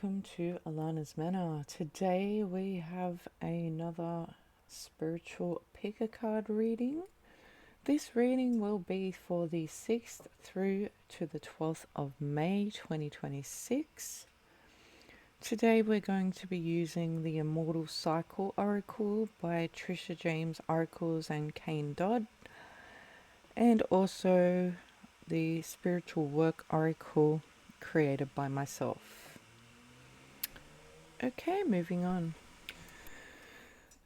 welcome to Allana's Manor. Today we have another spiritual pick a card reading. This reading will be for the 6th through to the 12th of May 2026. Today we're going to be using the Immortal Cycle Oracle by Trishe, Jaimes Oracles and Kane, Dodd, and also the Spiritual Work Oracle created by myself. Okay, moving on.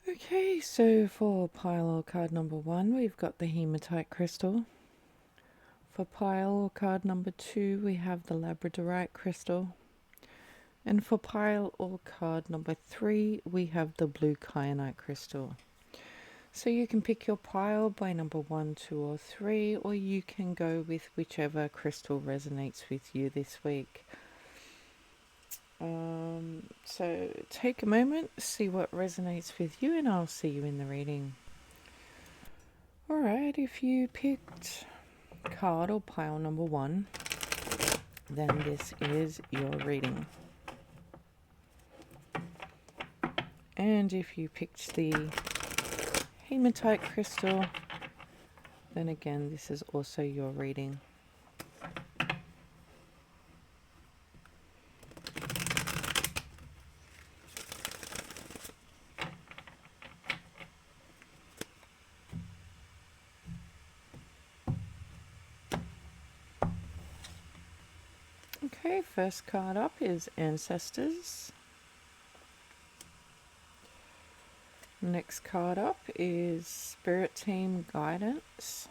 Okay, so for pile card number 1, we've got the hematite crystal. For pile card number 2, we have the labradorite crystal. And for pile card number 3, we have the blue kyanite crystal. So you can pick your pile by number 1, 2, or 3, or you can go with whichever crystal resonates with you this week. So take a moment, see what resonates with you, and I'll see you in the reading. Alright, if you picked card or pile number 1, then this is your reading. And if you picked the hematite crystal, then again this is also your reading. Okay, first card up is Ancestors. Next card up is Spirit Team Guidance.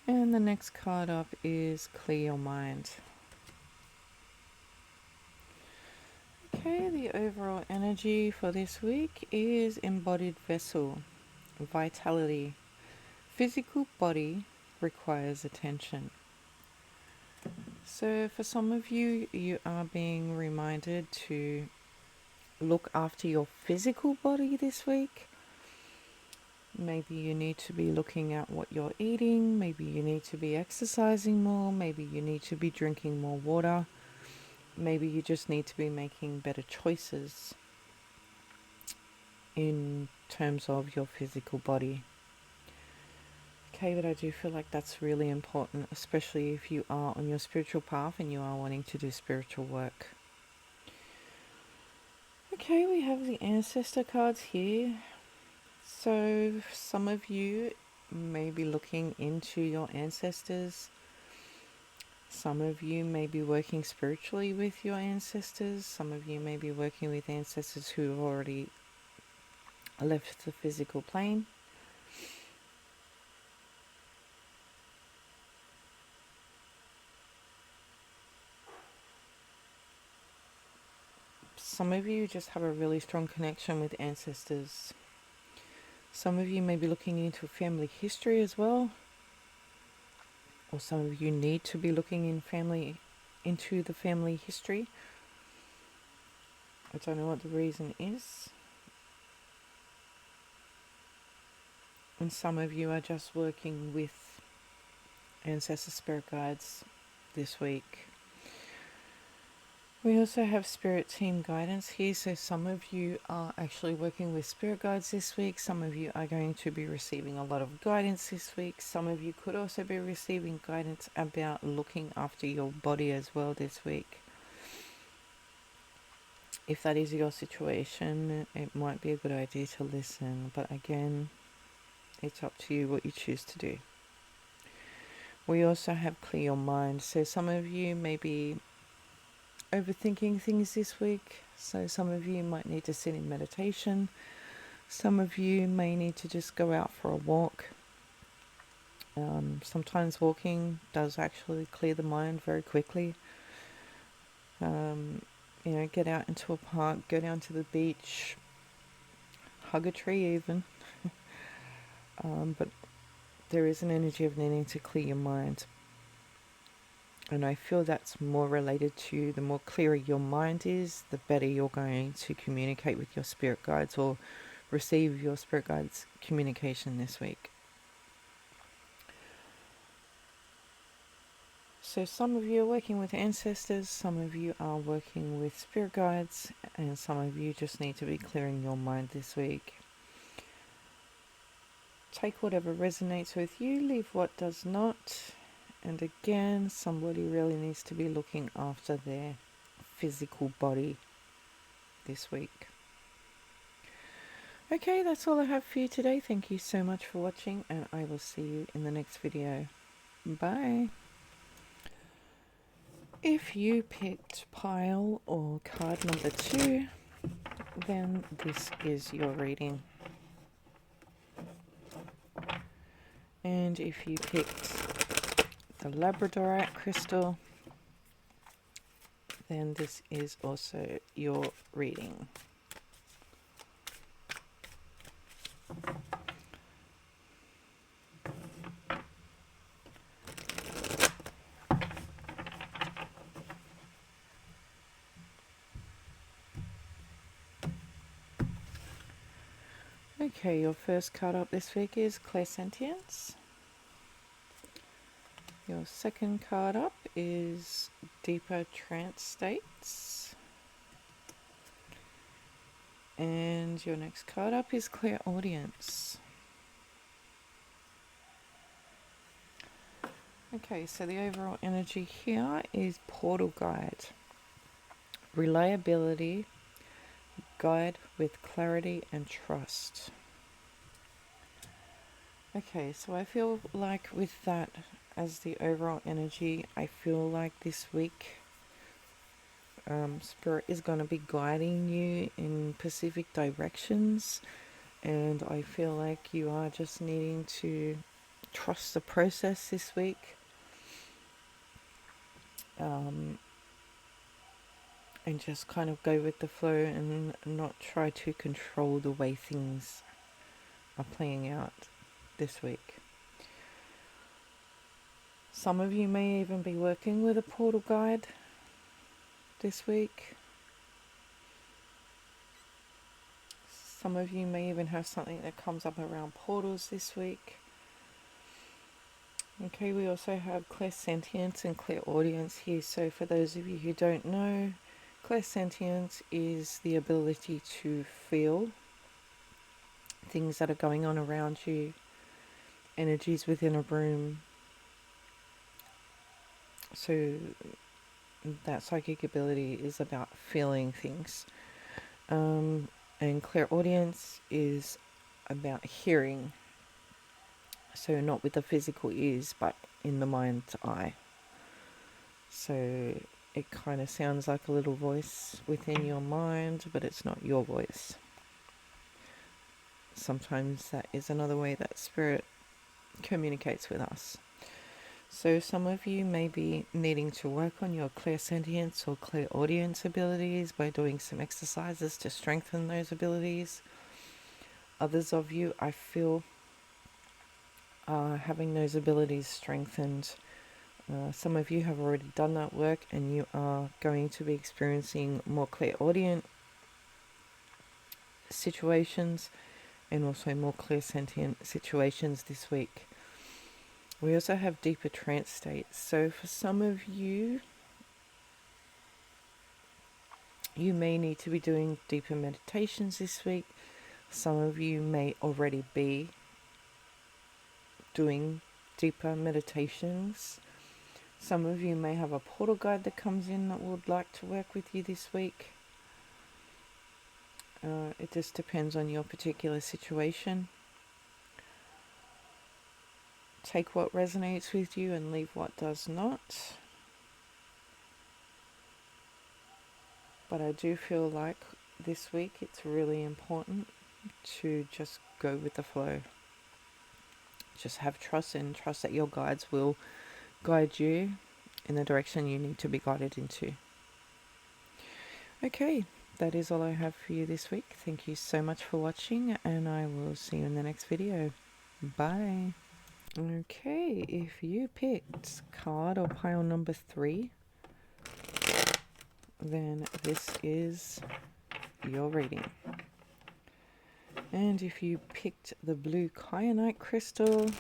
And the next card up is Clear Your Mind. Okay, the overall energy for this week is Embodied Vessel, Vitality. Physical body requires attention. So for some of you, you are being reminded to look after your physical body this week. Maybe you need to be looking at what you're eating. Maybe you need to be exercising more. Maybe you need to be drinking more water. Maybe you just need to be making better choices in terms of your physical body. Okay, but I do feel like that's really important, especially if you are on your spiritual path and you are wanting to do spiritual work. Okay, we have the ancestor cards here. So some of you may be looking into your ancestors. Some of you may be working spiritually with your ancestors. Some of you may be working with ancestors who have already left the physical plane. Some of you just have a really strong connection with ancestors. Some of you may be looking into family history as well. Or some of you need to be looking into the family history. I don't know what the reason is. And some of you are just working with ancestor spirit guides this week. We also have Spirit Team Guidance here, so some of you are actually working with spirit guides this week. Some of you are going to be receiving a lot of guidance this week. Some of you could also be receiving guidance about looking after your body as well this week. If that is your situation, it might be a good idea to listen, but again, it's up to you what you choose to do. We also have Clear Your Mind, so some of you may be overthinking things this week, so some of you might need to sit in meditation. Some of you may need to just go out for a walk. Sometimes walking does actually clear the mind very quickly. Get out into a park, go down to the beach, hug a tree even. But there is an energy of needing to clear your mind. And I feel that's more related to the more clearer your mind is, the better you're going to communicate with your spirit guides or receive your spirit guides' communication this week. So some of you are working with ancestors, some of you are working with spirit guides, and some of you just need to be clearing your mind this week. Take whatever resonates with you, leave what does not. And again, somebody really needs to be looking after their physical body this week. Okay, that's all I have for you today. Thank you so much for watching, and I will see you in the next video. Bye. If you picked pile or card number 2, then this is your reading. And if you picked the labradorite crystal, then this is also your reading. Okay, your first card up this week is clairsentience. Your second card up is deeper trance states. And your next card up is clairaudience. Okay, so the overall energy here is portal guide, reliability, guide with clarity and trust. Okay, so I feel like with that as the overall energy, I feel like this week Spirit is going to be guiding you in specific directions, and I feel like you are just needing to trust the process this week, and just kind of go with the flow and not try to control the way things are playing out this week. Some of you may even be working with a portal guide this week. Some of you may even have something that comes up around portals this week. Okay, we also have clairsentience and clairaudience here. So for those of you who don't know, clairsentience is the ability to feel things that are going on around you, energies within a room. So that psychic ability is about feeling things. And clairaudience is about hearing. So not with the physical ears, but in the mind's eye. So it kind of sounds like a little voice within your mind, but it's not your voice. Sometimes that is another way that Spirit communicates with us. So some of you may be needing to work on your clairsentience or clairaudience abilities by doing some exercises to strengthen those abilities. Others of you, I feel, are having those abilities strengthened. Some of you have already done that work, and you are going to be experiencing more clairaudient situations and also more clairsentient situations this week. We also have deeper trance states. So for some of you, you may need to be doing deeper meditations this week. Some of you may already be doing deeper meditations. Some of you may have a portal guide that comes in that would like to work with you this week. It just depends on your particular situation. Take what resonates with you and leave what does not. But I do feel like this week it's really important to just go with the flow. Just have trust, and trust that your guides will guide you in the direction you need to be guided into. Okay, that is all I have for you this week. Thank you so much for watching, and I will see you in the next video. Bye. Okay, if you picked card or pile number 3, then this is your reading. And if you picked the blue kyanite crystal,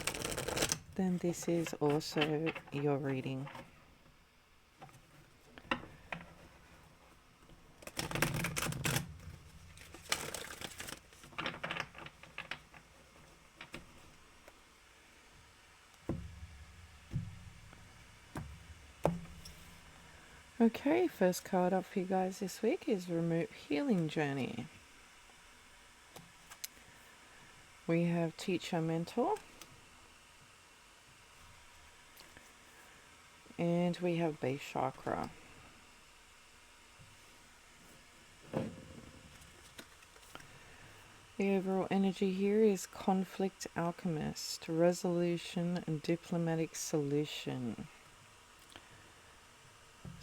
then this is also your reading. Okay, first card up for you guys this week is Remote Healing Journey. We have Teacher Mentor. And we have Base Chakra. The overall energy here is Conflict Alchemist, Resolution and Diplomatic Solution.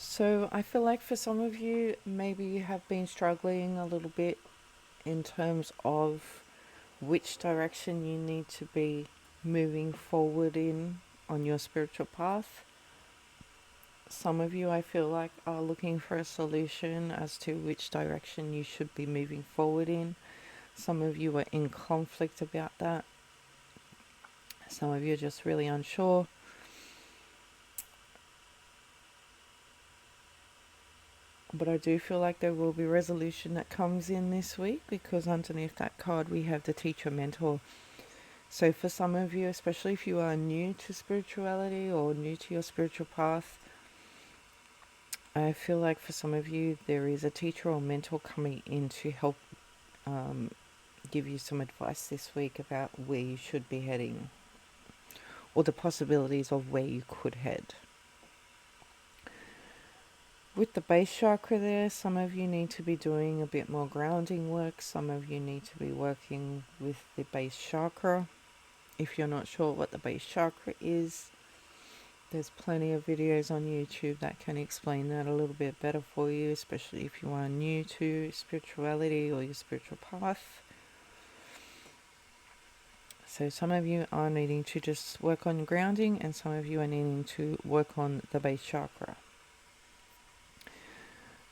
So I feel like for some of you, maybe you have been struggling a little bit in terms of which direction you need to be moving forward in on your spiritual path. Some of you, I feel like, are looking for a solution as to which direction you should be moving forward in. Some of you are in conflict about that. Some of you are just really unsure. But I do feel like there will be resolution that comes in this week, because underneath that card we have the Teacher Mentor. So for some of you, especially if you are new to spirituality or new to your spiritual path, I feel like for some of you there is a teacher or mentor coming in to help give you some advice this week about where you should be heading, or the possibilities of where you could head. With the base chakra there, some of you need to be doing a bit more grounding work. Some of you need to be working with the base chakra. If you're not sure what the base chakra is, there's plenty of videos on YouTube that can explain that a little bit better for you, especially if you are new to spirituality or your spiritual path. So some of you are needing to just work on grounding, and some of you are needing to work on the base chakra.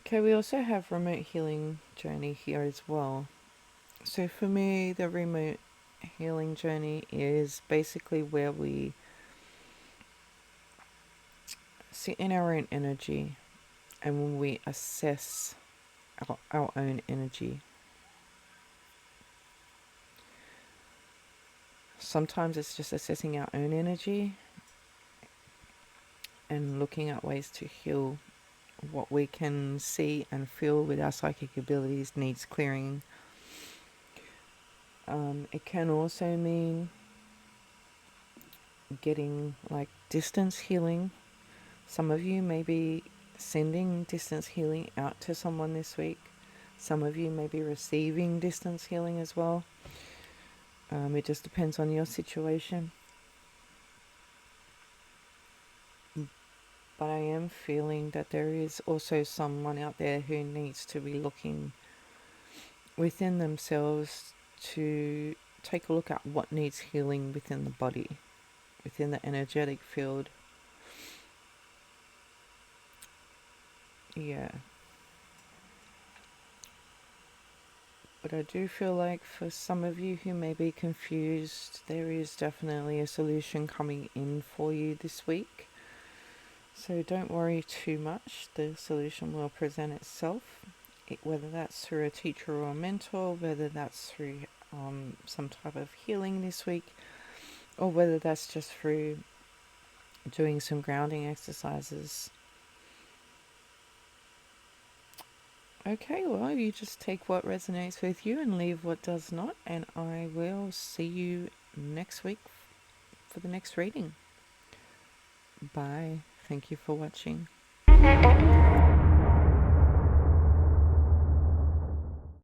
Okay, we also have Remote Healing Journey here as well. So for me, the Remote Healing Journey is basically where we sit in our own energy and when we assess our own energy. Sometimes it's just assessing our own energy and looking at ways to heal what we can see and feel with our psychic abilities needs clearing. It can also mean getting like distance healing. Some of you may be sending distance healing out to someone this week. Some of you may be receiving distance healing as well. It just depends on your situation. But I am feeling that there is also someone out there who needs to be looking within themselves to take a look at what needs healing within the body, within the energetic field. Yeah. But I do feel like for some of you who may be confused, there is definitely a solution coming in for you this week. So don't worry too much. The solution will present itself, whether that's through a teacher or a mentor, whether that's through some type of healing this week, or whether that's just through doing some grounding exercises. Okay, well, you just take what resonates with you and leave what does not, and I will see you next week for the next reading. Bye. Thank you for watching.